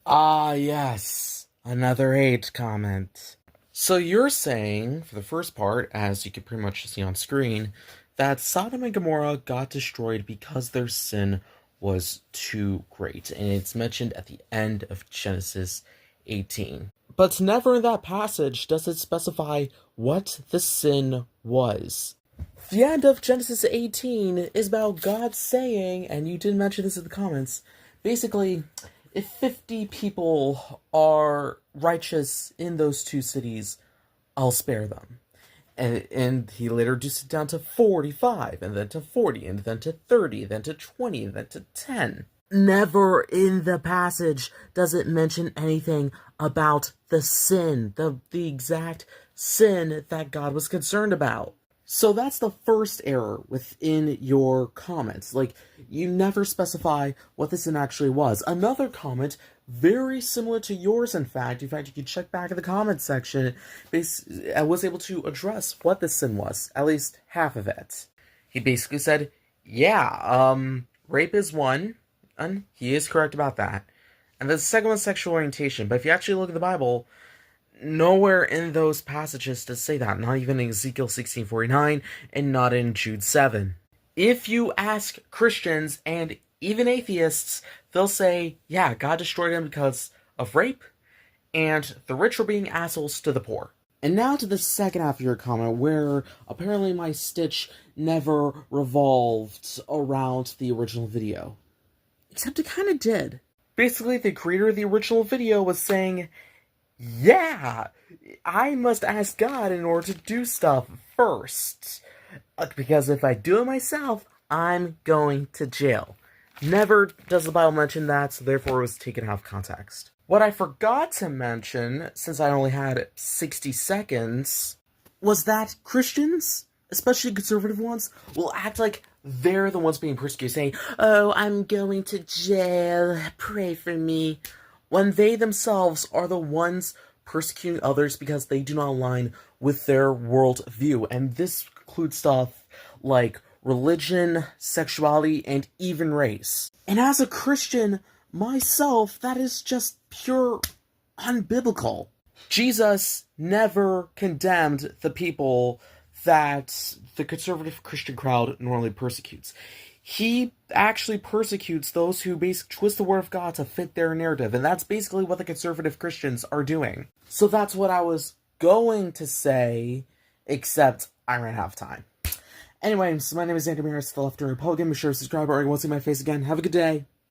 Ah, yes. Another age comment. So you're saying, for the first part, as you can pretty much see on screen, that Sodom and Gomorrah got destroyed because their sin was too great, and it's mentioned at the end of Genesis 18. But never in that passage does it specify what the sin was. The end of Genesis 18 is about God saying, and you did mention this in the comments, basically, if 50 people are righteous in those two cities, I'll spare them. And he later reduced it down to 45, and then to 40, and then to 30, then to 20, and then to 10. Never in the passage does it mention anything about the sin, the exact sin that God was concerned about. So that's the first error within your comments. Like, you never specify what the sin actually was. Another comment, very similar to yours, in fact, you can check back in the comments section, I was able to address what the sin was, at least half of it. He basically said, yeah, rape is one, and he is correct about that. And the second one is sexual orientation, but if you actually look at the Bible, nowhere in those passages does say that, not even in Ezekiel 16:49 and not in Jude 7. If you ask Christians and even atheists, they'll say, yeah, God destroyed them because of rape, and the rich were being assholes to the poor. And now to the second half of your comment, where apparently my stitch never revolved around the original video. Except it kind of did. Basically, the creator of the original video was saying, yeah, I must ask God in order to do stuff first. Because if I do it myself, I'm going to jail. Never does the Bible mention that, so therefore it was taken out of context. What I forgot to mention, since I only had 60 seconds, was that Christians, especially conservative ones, will act like they're the ones being persecuted, saying, oh, I'm going to jail, pray for me, when they themselves are the ones persecuting others because they do not align with their worldview. And this includes stuff like religion, sexuality, and even race. And as a Christian myself, that is just pure unbiblical. Jesus never condemned the people that the conservative Christian crowd normally persecutes. He actually persecutes those who basically twist the word of God to fit their narrative, and that's basically what the conservative Christians are doing. So that's what I was going to say, except I ran out of time. Anyways, my name is Andrew Maris, the Left Republican. Be sure to subscribe or you won't see my face again. Have a good day.